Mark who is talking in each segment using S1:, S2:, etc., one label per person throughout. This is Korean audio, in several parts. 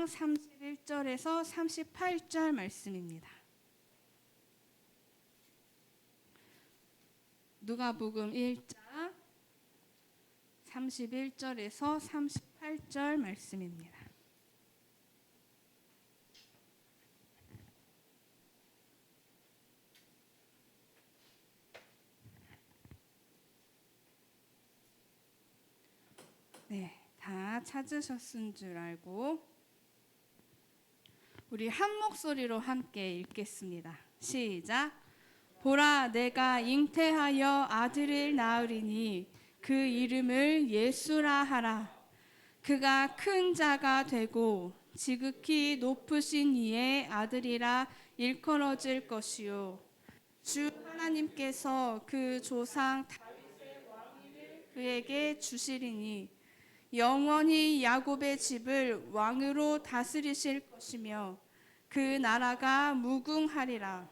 S1: 1장 31절에서 38절 말씀입니다. 누가복음 1장 31절에서 38절 말씀입니다. 네, 다 찾으셨은 줄 알고 우리 한 목소리로 함께 읽겠습니다. 시작. 보라, 내가 잉태하여 아들을 낳으리니 그 이름을 예수라 하라. 그가 큰 자가 되고 지극히 높으신 이의 아들이라 일컬어질 것이요 주 하나님께서 그 조상 다윗의 왕위를 그에게 주시리니 영원히 야곱의 집을 왕으로 다스리실 것이며 그 나라가 무궁하리라.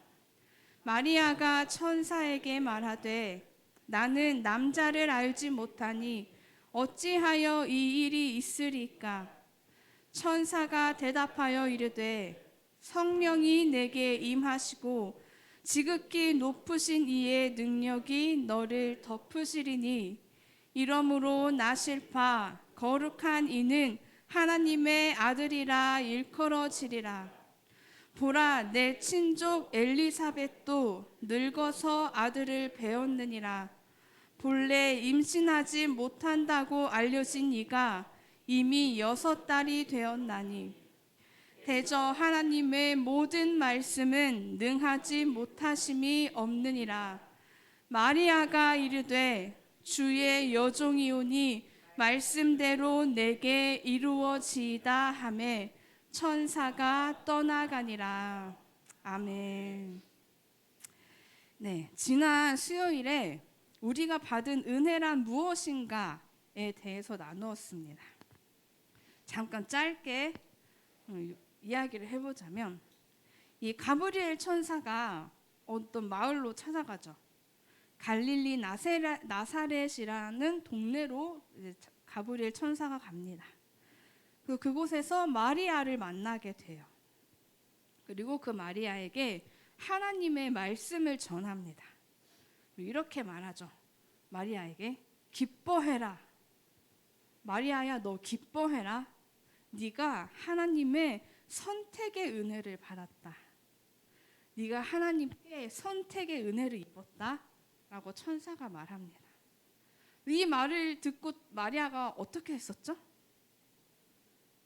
S1: 마리아가 천사에게 말하되 나는 남자를 알지 못하니 어찌하여 이 일이 있으리까? 천사가 대답하여 이르되 성령이 내게 임하시고 지극히 높으신 이의 능력이 너를 덮으시리니 이러므로 나실 바 거룩한 이는 하나님의 아들이라 일컬어지리라. 보라, 내 친족 엘리사벳도 늙어서 아들을 배었느니라. 본래 임신하지 못한다고 알려진 이가 이미 6달이 되었나니 대저 하나님의 모든 말씀은 능하지 못하심이 없느니라. 마리아가 이르되 주의 여종이오니 말씀대로 내게 이루어지이다 하매 천사가 떠나가니라. 아멘. 네, 지난 수요일에 우리가 받은 은혜란 무엇인가에 대해서 나누었습니다. 잠깐 짧게 이야기를 해보자면 이 가브리엘 천사가 어떤 마을로 찾아가죠. 갈릴리 나사렛이라는 동네로 가브리엘 천사가 갑니다. 그곳에서 마리아를 만나게 돼요. 그리고 그 마리아에게 하나님의 말씀을 전합니다. 이렇게 말하죠. 마리아에게 기뻐해라. 마리아야, 너 기뻐해라. 네가 하나님의 선택의 은혜를 받았다. 네가 하나님께 선택의 은혜를 입었다. 라고 천사가 말합니다. 이 말을 듣고 마리아가 어떻게 했었죠?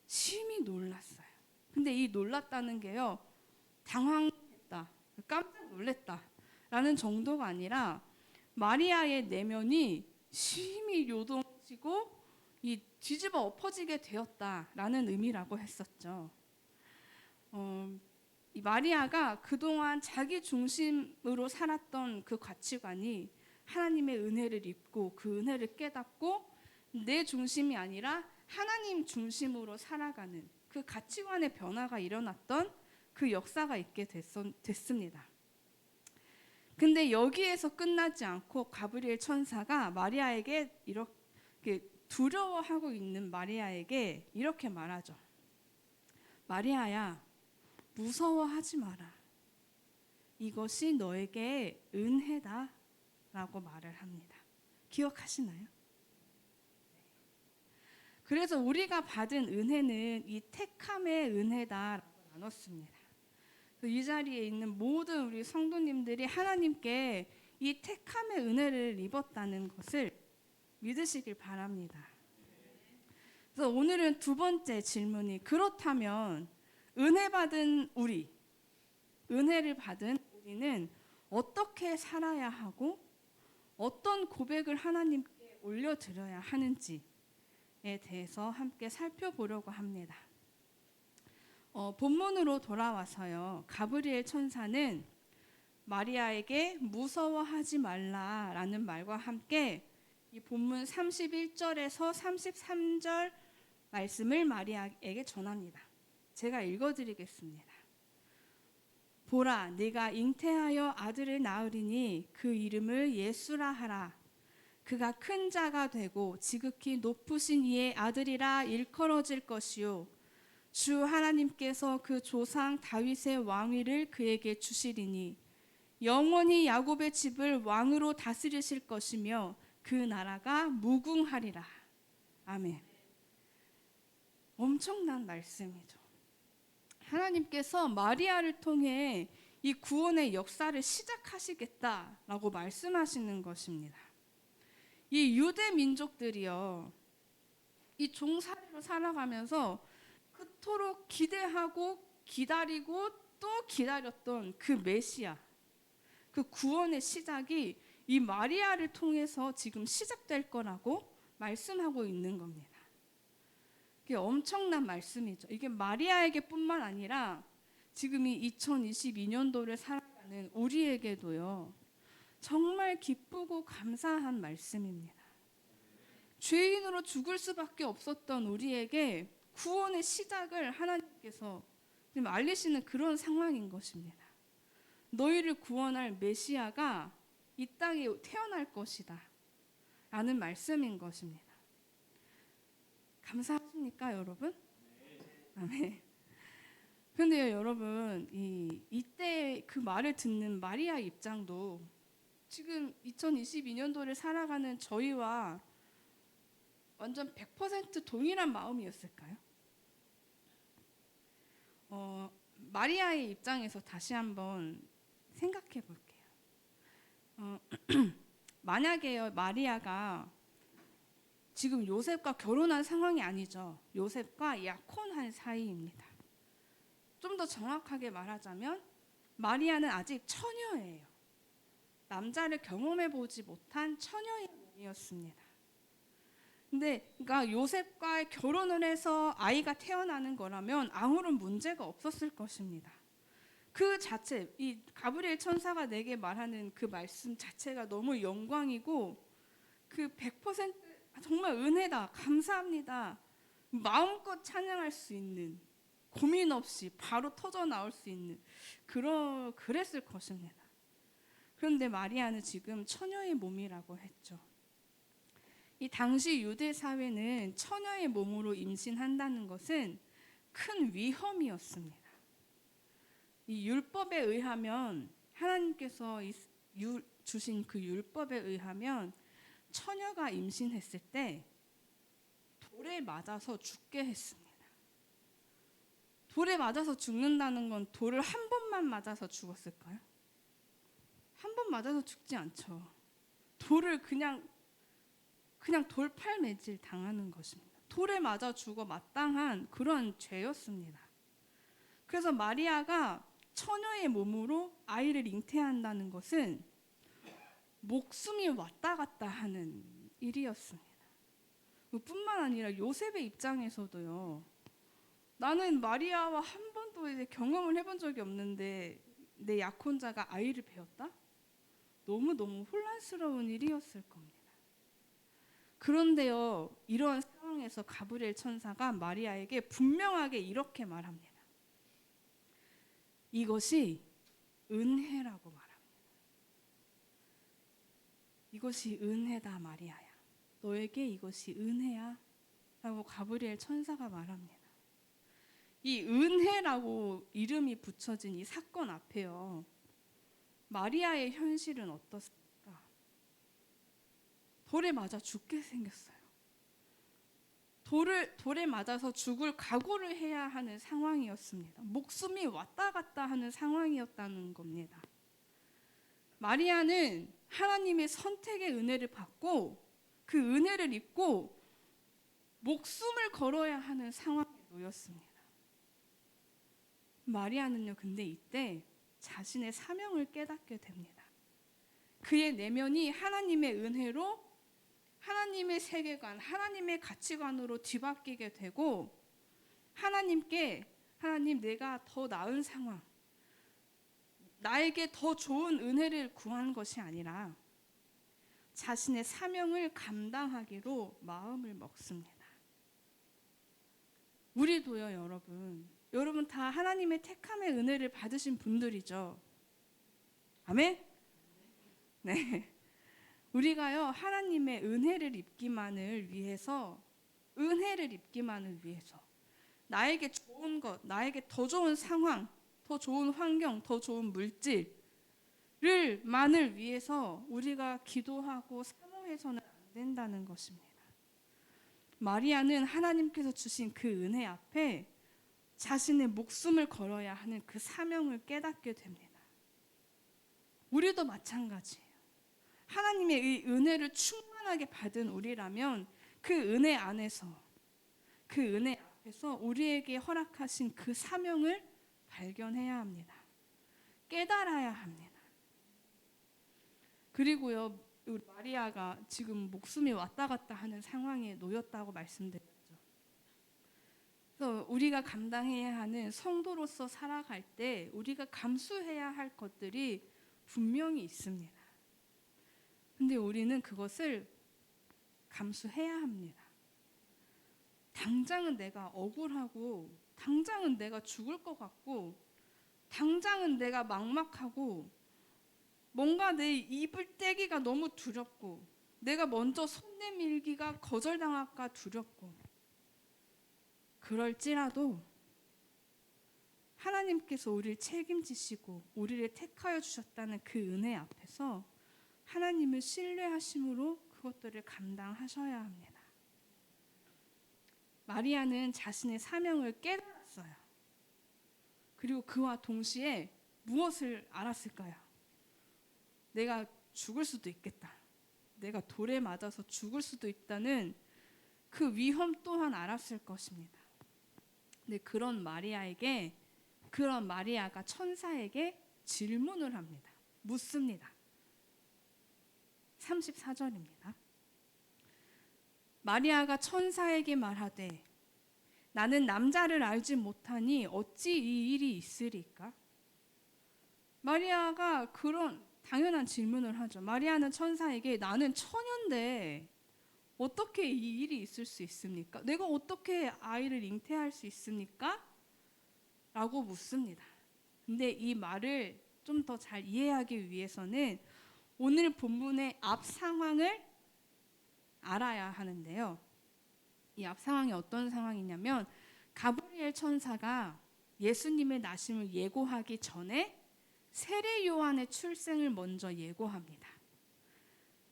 S1: 심히 놀랐어요. 근데 이 놀랐다는 게요, 당황했다, 깜짝 놀랐다 라는 정도가 아니라 마리아의 내면이 심히 요동치고 이 뒤집어 엎어지게 되었다라는 의미라고 했었죠. 이 마리아가 그동안 자기 중심으로 살았던 그 가치관이 하나님의 은혜를 입고 그 은혜를 깨닫고 내 중심이 아니라 하나님 중심으로 살아가는 그 가치관의 변화가 일어났던 그 역사가 있게 됐습니다. 근데 여기에서 끝나지 않고 가브리엘 천사가 마리아에게 이렇게 두려워하고 있는 마리아에게 이렇게 말하죠. 마리아야, 무서워하지 마라. 이것이 너에게 은혜다 라고 말을 합니다. 기억하시나요? 그래서 우리가 받은 은혜는 이 택함의 은혜다라고 나눴습니다. 이 자리에 있는 모든 우리 성도님들이 하나님께 이 택함의 은혜를 입었다는 것을 믿으시길 바랍니다. 그래서 오늘은 두 번째 질문이, 그렇다면 은혜를 받은 우리는 어떻게 살아야 하고 어떤 고백을 하나님께 올려드려야 하는지에 대해서 함께 살펴보려고 합니다. 본문으로 돌아와서요, 가브리엘 천사는 마리아에게 무서워하지 말라라는 말과 함께 이 본문 31절에서 33절 말씀을 마리아에게 전합니다. 제가 읽어드리겠습니다. 보라, 네가 잉태하여 아들을 낳으리니 그 이름을 예수라 하라. 그가 큰 자가 되고 지극히 높으신 이의 아들이라 일컬어질 것이요 주 하나님께서 그 조상 다윗의 왕위를 그에게 주시리니 영원히 야곱의 집을 왕으로 다스리실 것이며 그 나라가 무궁하리라. 아멘. 엄청난 말씀이죠. 하나님께서 마리아를 통해 이 구원의 역사를 시작하시겠다라고 말씀하시는 것입니다. 이 유대 민족들이요, 이 종살이로 살아가면서 그토록 기대하고 기다리고 또 기다렸던 그 메시아, 그 구원의 시작이 이 마리아를 통해서 지금 시작될 거라고 말씀하고 있는 겁니다. 이게 엄청난 말씀이죠. 이게 마리아에게뿐만 아니라 지금 이 2022년도를 살아가는 우리에게도요, 정말 기쁘고 감사한 말씀입니다. 죄인으로 죽을 수밖에 없었던 우리에게 구원의 시작을 하나님께서 지금 알리시는 그런 상황인 것입니다. 너희를 구원할 메시아가 이 땅에 태어날 것이다 라는 말씀인 것입니다. 감사하십니까, 여러분? 아멘. 근데요, 여러분, 이때 그 말을 듣는 마리아 입장도 지금 2022년도를 살아가는 저희와 완전 100% 동일한 마음이었을까요? 마리아의 입장에서 다시 한번 생각해 볼게요. 만약에요, 마리아가 지금 요셉과 결혼한 상황이 아니죠. 요셉과 약혼한 사이입니다. 좀 더 정확하게 말하자면 마리아는 아직 처녀예요. 남자를 경험해 보지 못한 처녀의 몸이었습니다. 근데 그러니까 요셉과 결혼을 해서 아이가 태어나는 거라면 아무런 문제가 없었을 것입니다. 그 자체, 이 가브리엘 천사가 내게 말하는 그 말씀 자체가 너무 영광이고 그 100% 정말 은혜다, 감사합니다, 마음껏 찬양할 수 있는, 고민 없이 바로 터져 나올 수 있는 그랬을 것입니다. 그런데 마리아는 지금 처녀의 몸이라고 했죠. 이 당시 유대 사회는 처녀의 몸으로 임신한다는 것은 큰 위험이었습니다. 이 율법에 의하면, 하나님께서 주신 그 율법에 의하면 처녀가 임신했을 때 돌에 맞아서 죽게 했습니다. 돌에 맞아서 죽는다는 건 돌을 한 번만 맞아서 죽었을까요? 한 번 맞아서 죽지 않죠. 돌을 그냥 돌팔매질 당하는 것입니다. 돌에 맞아 죽어 마땅한 그런 죄였습니다. 그래서 마리아가 처녀의 몸으로 아이를 잉태한다는 것은 목숨이 왔다 갔다 하는 일이었습니다. 뿐만 아니라 요셉의 입장에서도요, 나는 마리아와 한 번도 이제 경험을 해본 적이 없는데 내 약혼자가 아이를 배웠다? 너무너무 혼란스러운 일이었을 겁니다. 그런데요, 이러한 상황에서 가브리엘 천사가 마리아에게 분명하게 이렇게 말합니다. 이것이 은혜라고 말합니다. 이것이 은혜다, 마리아야. 너에게 이것이 은혜야 라고 가브리엘 천사가 말합니다. 이 은혜라고 이름이 붙여진 이 사건 앞에요, 마리아의 현실은 어떻습니까? 돌에 맞아 죽게 생겼어요. 돌에 맞아서 죽을 각오를 해야 하는 상황이었습니다. 목숨이 왔다 갔다 하는 상황이었다는 겁니다. 마리아는 하나님의 선택의 은혜를 받고 그 은혜를 입고 목숨을 걸어야 하는 상황에 놓였습니다. 마리아는요, 근데 이때 자신의 사명을 깨닫게 됩니다. 그의 내면이 하나님의 은혜로, 하나님의 세계관, 하나님의 가치관으로 뒤바뀌게 되고, 하나님, 내가 더 나은 상황, 나에게 더 좋은 은혜를 구한 것이 아니라 자신의 사명을 감당하기로 마음을 먹습니다. 우리도요, 여러분 다 하나님의 택함의 은혜를 받으신 분들이죠. 아멘? 네. 우리가요, 하나님의 은혜를 입기만을 위해서 나에게 좋은 것, 나에게 더 좋은 상황, 더 좋은 환경, 더 좋은 물질을만을 위해서 우리가 기도하고 사모해서는 안 된다는 것입니다. 마리아는 하나님께서 주신 그 은혜 앞에 자신의 목숨을 걸어야 하는 그 사명을 깨닫게 됩니다. 우리도 마찬가지예요. 하나님의 이 은혜를 충만하게 받은 우리라면 그 은혜 안에서, 그 은혜 앞에서 우리에게 허락하신 그 사명을 발견해야 합니다. 깨달아야 합니다. 그리고요, 우리 마리아가 지금 목숨이 왔다 갔다 하는 상황에 놓였다고 말씀드렸죠. 그래서 우리가 감당해야 하는 성도로서 살아갈 때 우리가 감수해야 할 것들이 분명히 있습니다. 근데 우리는 그것을 감수해야 합니다. 당장은 내가 억울하고, 당장은 내가 죽을 것 같고, 당장은 내가 막막하고, 뭔가 내 입을 떼기가 너무 두렵고, 내가 먼저 손 내밀기가 거절당할까 두렵고, 그럴지라도 하나님께서 우리를 책임지시고 우리를 택하여 주셨다는 그 은혜 앞에서 하나님을 신뢰하심으로 그것들을 감당하셔야 합니다. 마리아는 자신의 사명을 깨달았어요. 그리고 그와 동시에 무엇을 알았을까요? 내가 죽을 수도 있겠다. 내가 돌에 맞아서 죽을 수도 있다는 그 위험 또한 알았을 것입니다. 근데 그런 마리아가 천사에게 질문을 합니다. 묻습니다. 34절입니다. 마리아가 천사에게 말하되 나는 남자를 알지 못하니 어찌 이 일이 있으리까? 마리아가 그런 당연한 질문을 하죠. 마리아는 천사에게 나는 처녀인데 어떻게 이 일이 있을 수 있습니까? 내가 어떻게 아이를 잉태할 수 있습니까? 라고 묻습니다. 근데 이 말을 좀 더 잘 이해하기 위해서는 오늘 본문의 앞 상황을 알아야 하는데요. 이 앞 상황이 어떤 상황이냐면 가브리엘 천사가 예수님의 나심을 예고하기 전에 세례 요한의 출생을 먼저 예고합니다.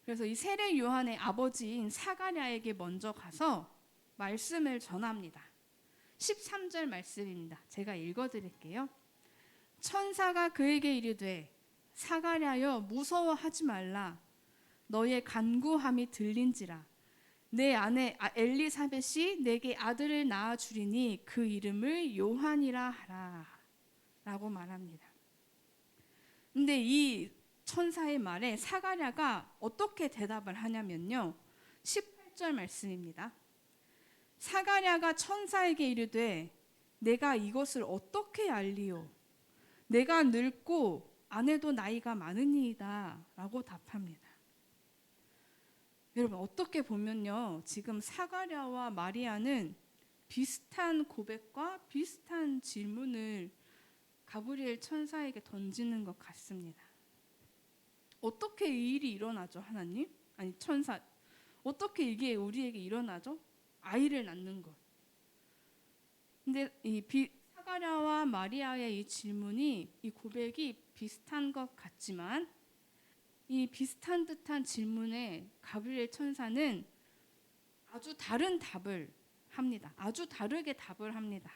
S1: 그래서 이 세례 요한의 아버지인 사가랴에게 먼저 가서 말씀을 전합니다. 13절 말씀입니다. 제가 읽어드릴게요. 천사가 그에게 이르되 사가랴여 무서워하지 말라. 너의 간구함이 들린지라. 내 아내 엘리사벳이 내게 아들을 낳아 주리니 그 이름을 요한이라 하라. 라고 말합니다. 근데 이 천사의 말에 사가랴가 어떻게 대답을 하냐면요. 18절 말씀입니다. 사가랴가 천사에게 이르되 내가 이것을 어떻게 알리오? 내가 늙고 아내도 나이가 많으니이다. 라고 답합니다. 여러분 어떻게 보면요. 지금 사가랴와 마리아는 비슷한 고백과 비슷한 질문을 가브리엘 천사에게 던지는 것 같습니다. 어떻게 이 일이 일어나죠, 하나님? 아니 천사. 어떻게 이게 우리에게 일어나죠? 아이를 낳는 것. 근데 사가랴와 마리아의 이 질문이, 이 고백이 비슷한 것 같지만 이 비슷한 듯한 질문에 가브리엘 천사는 아주 다른 답을 합니다. 아주 다르게 답을 합니다.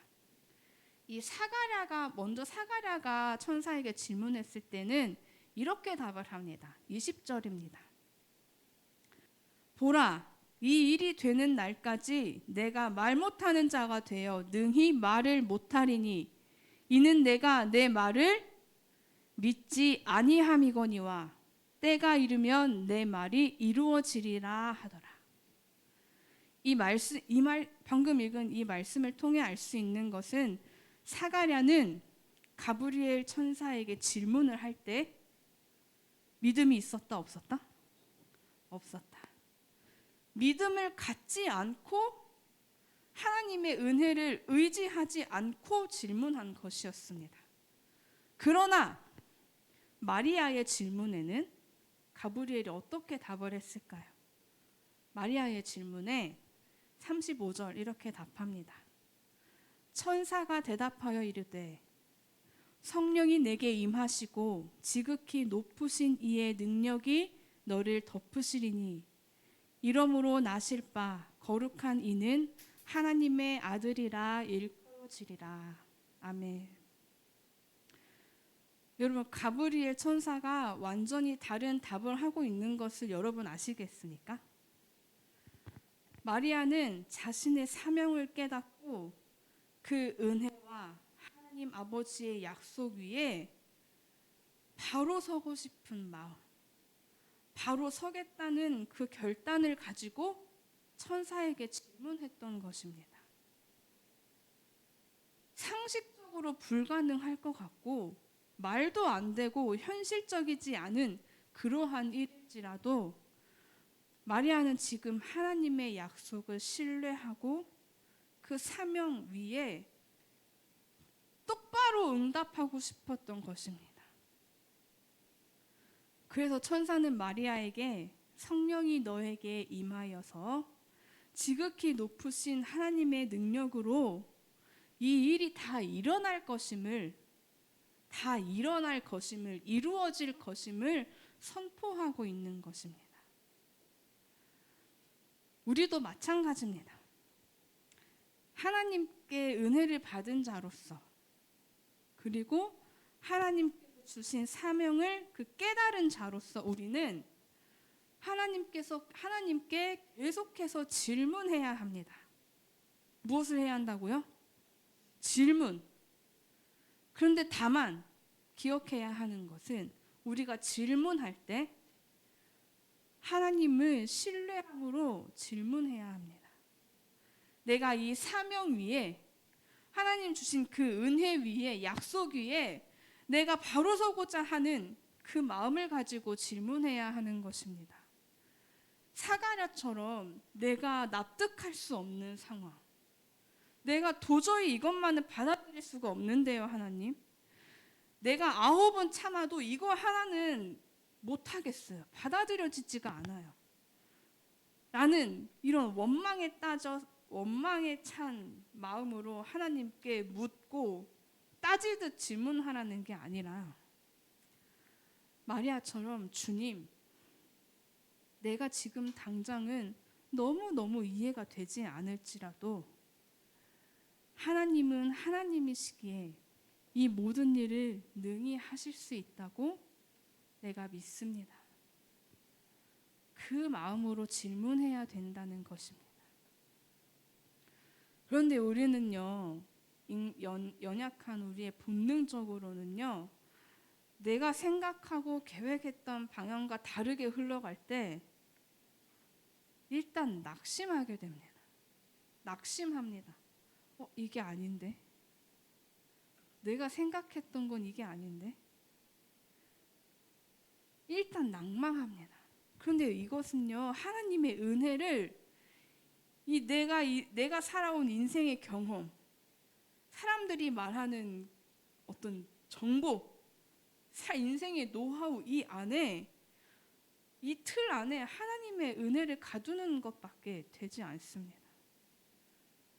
S1: 이 사가랴가 천사에게 질문했을 때는 이렇게 답을 합니다. 20절입니다. 보라, 이 일이 되는 날까지 내가 말 못하는 자가 되어 능히 말을 못하리니 이는 내가 내 말을 믿지 아니함이거니와 때가 이르면 내 말이 이루어지리라 하더라. 방금 읽은 이 말씀을 통해 알 수 있는 것은 사가랴는 가브리엘 천사에게 질문을 할 때 믿음이 있었다, 없었다? 없었다. 믿음을 갖지 않고 하나님의 은혜를 의지하지 않고 질문한 것이었습니다. 그러나 마리아의 질문에는 가브리엘이 어떻게 답을 했을까요? 마리아의 질문에 35절 이렇게 답합니다. 천사가 대답하여 이르되 성령이 내게 임하시고 지극히 높으신 이의 능력이 너를 덮으시리니 이러므로 나실 바 거룩한 이는 하나님의 아들이라 일컬어지리라. 아멘. 여러분, 가브리엘 천사가 완전히 다른 답을 하고 있는 것을 여러분 아시겠습니까? 마리아는 자신의 사명을 깨닫고 그 은혜와 하나님 아버지의 약속 위에 바로 서고 싶은 마음, 바로 서겠다는 그 결단을 가지고 천사에게 질문했던 것입니다. 상식적으로 불가능할 것 같고 말도 안 되고 현실적이지 않은 그러한 일일지라도 마리아는 지금 하나님의 약속을 신뢰하고 그 사명 위에 똑바로 응답하고 싶었던 것입니다. 그래서 천사는 마리아에게 성령이 너에게 임하여서 지극히 높으신 하나님의 능력으로 이 일이 다 일어날 것임을, 이루어질 것임을 선포하고 있는 것입니다. 우리도 마찬가지입니다. 하나님께 은혜를 받은 자로서, 그리고 하나님께서 주신 사명을 그 깨달은 자로서 우리는 하나님께 계속해서 질문해야 합니다. 무엇을 해야 한다고요? 질문. 그런데 다만 기억해야 하는 것은 우리가 질문할 때 하나님을 신뢰함으로 질문해야 합니다. 내가 이 사명 위에, 하나님 주신 그 은혜 위에, 약속 위에 내가 바로 서고자 하는 그 마음을 가지고 질문해야 하는 것입니다. 사가랴처럼 내가 납득할 수 없는 상황, 내가 도저히 이것만은 받아들일 수가 없는데요, 하나님. 내가 9번 참아도 이거 하나는 못하겠어요. 받아들여지지가 않아요. 나는 이런 원망에 찬 마음으로 하나님께 묻고 따지듯 질문하라는 게 아니라 마리아처럼 주님, 내가 지금 당장은 너무너무 이해가 되지 않을지라도 하나님은 하나님이시기에 이 모든 일을 능히 하실 수 있다고 내가 믿습니다. 그 마음으로 질문해야 된다는 것입니다. 그런데 우리는요, 연약한 우리의 본능적으로는요, 내가 생각하고 계획했던 방향과 다르게 흘러갈 때 일단 낙심하게 됩니다. 낙심합니다. 이게 아닌데? 내가 생각했던 건 이게 아닌데? 일단 낭망합니다. 그런데 이것은요, 하나님의 은혜를 내가 살아온 인생의 경험, 사람들이 말하는 어떤 정보, 인생의 노하우 이 틀 안에 하나님의 은혜를 가두는 것밖에 되지 않습니다.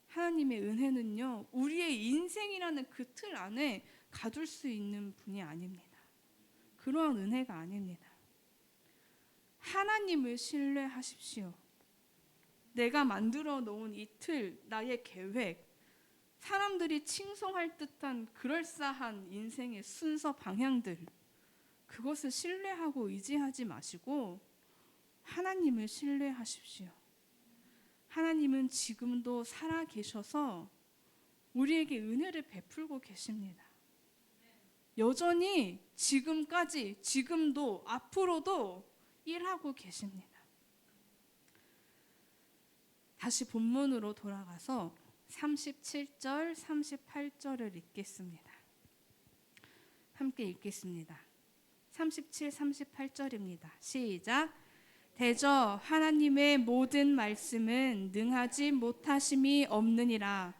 S1: 하나님의 은혜는요, 우리의 인생이라는 그 틀 안에 가둘 수 있는 분이 아닙니다. 그러한 은혜가 아닙니다. 하나님을 신뢰하십시오. 내가 만들어 놓은 이 틀, 나의 계획, 사람들이 칭송할 듯한 그럴싸한 인생의 순서 방향들, 그것을 신뢰하고 의지하지 마시고 하나님을 신뢰하십시오. 하나님은 지금도 살아 계셔서 우리에게 은혜를 베풀고 계십니다. 여전히 지금도 앞으로도 일하고 계십니다. 다시 본문으로 돌아가서 37절, 38절을 읽겠습니다. 함께 읽겠습니다. 37, 38절입니다. 시작. 대저 하나님의 모든 말씀은 능하지 못하심이 없느니라.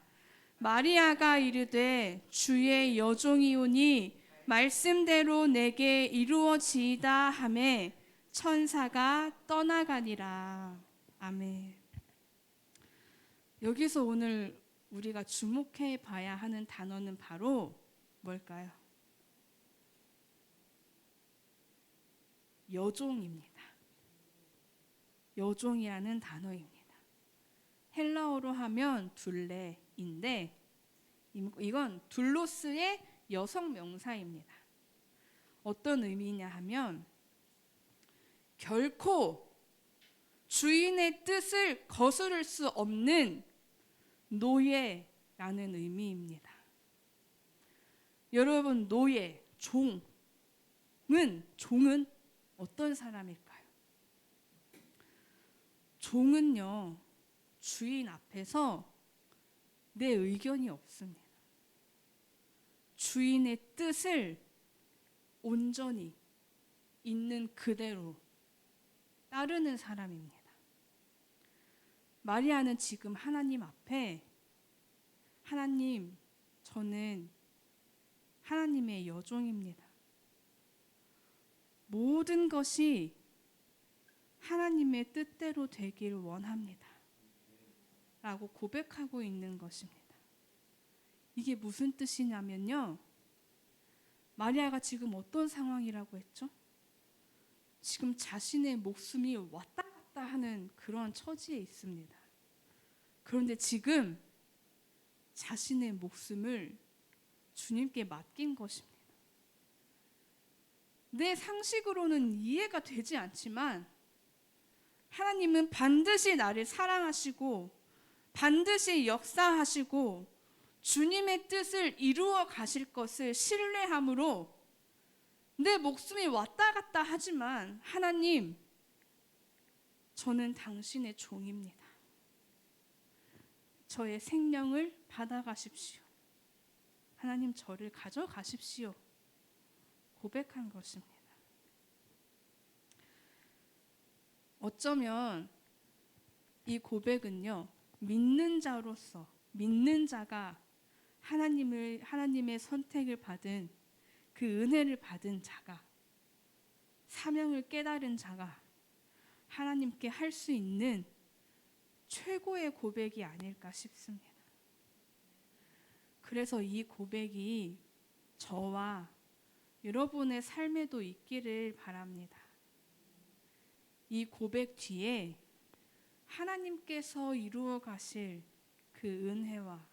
S1: 마리아가 이르되 주의 여종이오니 말씀대로 내게 이루어지이다 하매 천사가 떠나가니라. 아멘. 여기서 오늘 우리가 주목해 봐야 하는 단어는 바로 뭘까요? 여종입니다. 여종이라는 단어입니다. 헬라어로 하면 둘레인데 이건 둘로스의 여성 명사입니다. 어떤 의미냐 하면 결코 주인의 뜻을 거스를 수 없는 노예라는 의미입니다. 여러분, 노예, 종은 어떤 사람일까요? 종은요, 주인 앞에서 내 의견이 없습니다. 주인의 뜻을 온전히 있는 그대로 따르는 사람입니다. 마리아는 지금 하나님 앞에 하나님, 저는 하나님의 여종입니다. 모든 것이 하나님의 뜻대로 되길 원합니다. 라고 고백하고 있는 것입니다. 이게 무슨 뜻이냐면요. 마리아가 지금 어떤 상황이라고 했죠? 지금 자신의 목숨이 왔다 갔다 하는 그런 처지에 있습니다. 그런데 지금 자신의 목숨을 주님께 맡긴 것입니다. 내 상식으로는 이해가 되지 않지만 하나님은 반드시 나를 사랑하시고 반드시 역사하시고 주님의 뜻을 이루어 가실 것을 신뢰함으로 내 목숨이 왔다 갔다 하지만 하나님, 저는 당신의 종입니다. 저의 생명을 받아가십시오. 하나님, 저를 가져가십시오. 고백한 것입니다. 어쩌면 이 고백은요, 믿는 자가 하나님의 선택을 받은 그 은혜를 받은 자가, 사명을 깨달은 자가 하나님께 할 수 있는 최고의 고백이 아닐까 싶습니다. 그래서 이 고백이 저와 여러분의 삶에도 있기를 바랍니다. 이 고백 뒤에 하나님께서 이루어 가실 그 은혜와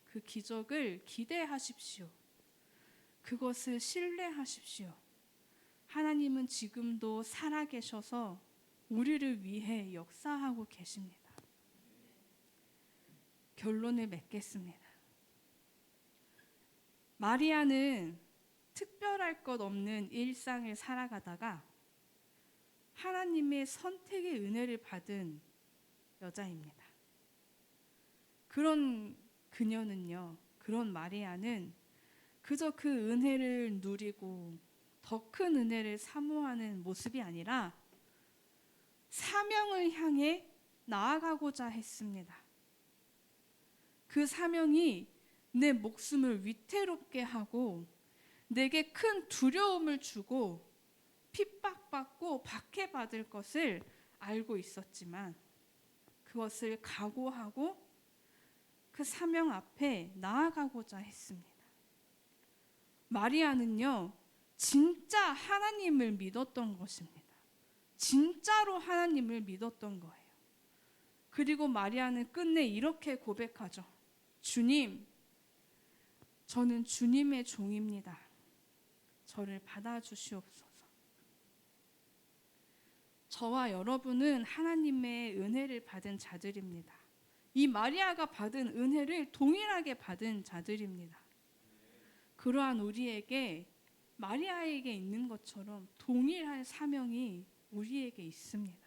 S1: 그 기적을 기대하십시오. 그것을 신뢰하십시오. 하나님은 지금도 살아계셔서 우리를 위해 역사하고 계십니다. 결론을 맺겠습니다. 마리아는 특별할 것 없는 일상을 살아가다가 하나님의 선택의 은혜를 받은 여자입니다. 그런 마리아는 그저 그 은혜를 누리고 더 큰 은혜를 사모하는 모습이 아니라 사명을 향해 나아가고자 했습니다. 그 사명이 내 목숨을 위태롭게 하고 내게 큰 두려움을 주고 핍박받고 박해받을 것을 알고 있었지만 그것을 각오하고 그 사명 앞에 나아가고자 했습니다. 마리아는요, 진짜 하나님을 믿었던 것입니다. 진짜로 하나님을 믿었던 거예요. 그리고 마리아는 끝내 이렇게 고백하죠. 주님, 저는 주님의 종입니다. 저를 받아주시옵소서. 저와 여러분은 하나님의 은혜를 받은 자들입니다. 이 마리아가 받은 은혜를 동일하게 받은 자들입니다. 그러한 우리에게 마리아에게 있는 것처럼 동일한 사명이 우리에게 있습니다.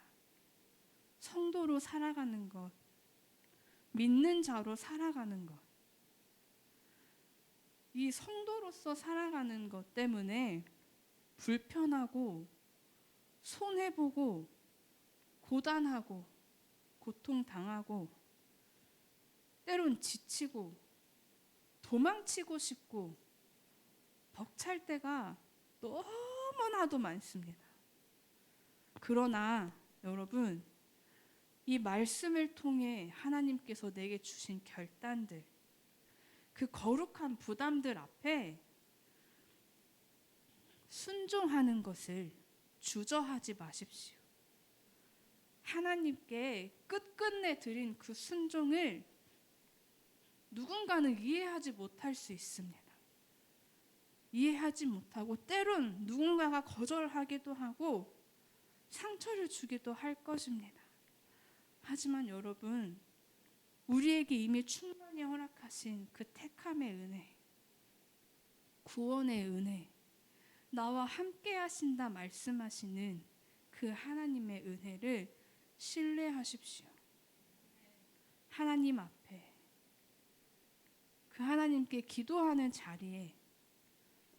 S1: 성도로 살아가는 것, 믿는 자로 살아가는 것. 이 성도로서 살아가는 것 때문에 불편하고 손해보고 고단하고 고통당하고 때론 지치고 도망치고 싶고 벅찰 때가 너무나도 많습니다. 그러나 여러분, 이 말씀을 통해 하나님께서 내게 주신 결단들, 그 거룩한 부담들 앞에 순종하는 것을 주저하지 마십시오. 하나님께 끝끝내 드린 그 순종을 누군가는 이해하지 못할 수 있습니다. 이해하지 못하고 때론 누군가가 거절하기도 하고 상처를 주기도 할 것입니다. 하지만 여러분, 우리에게 이미 충만히 허락하신 그 택함의 은혜, 구원의 은혜, 나와 함께 하신다 말씀하시는 그 하나님의 은혜를 신뢰하십시오. 하나님 앞에, 그 하나님께 기도하는 자리에,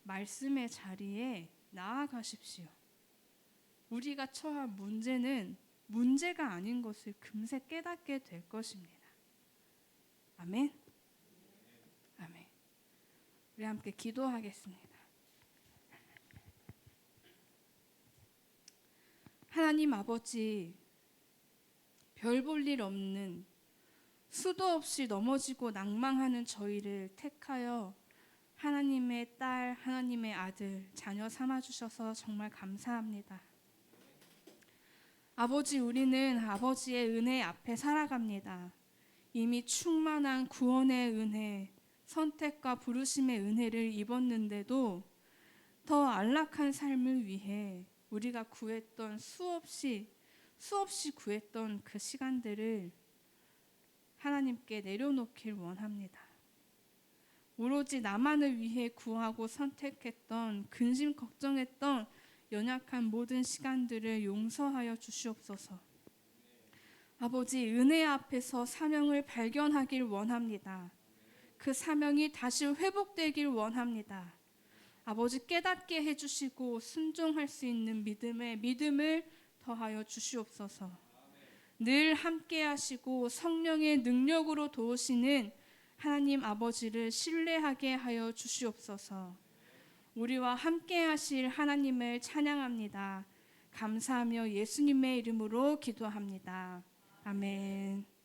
S1: 말씀의 자리에 나아가십시오. 우리가 처한 문제는 문제가 아닌 것을 금세 깨닫게 될 것입니다. 아멘. 아멘. 우리 함께 기도하겠습니다. 하나님 아버지, 별 볼 일 없는, 수도 없이 넘어지고 낭망하는 저희를 택하여 하나님의 딸, 하나님의 아들, 자녀 삼아주셔서 정말 감사합니다. 아버지, 우리는 아버지의 은혜 앞에 살아갑니다. 이미 충만한 구원의 은혜, 선택과 부르심의 은혜를 입었는데도 더 안락한 삶을 위해 우리가 구했던 수없이 구했던 그 시간들을 하나님께 내려놓길 원합니다. 오로지 나만을 위해 구하고 선택했던, 근심 걱정했던 연약한 모든 시간들을 용서하여 주시옵소서. 아버지, 은혜 앞에서 사명을 발견하길 원합니다. 그 사명이 다시 회복되길 원합니다. 아버지, 깨닫게 해주시고 순종할 수 있는 믿음을 더하여 주시옵소서. 늘 함께 하시고 성령의 능력으로 도우시는 하나님 아버지를 신뢰하게 하여 주시옵소서. 우리와 함께 하실 하나님을 찬양합니다. 감사하며 예수님의 이름으로 기도합니다. 아멘.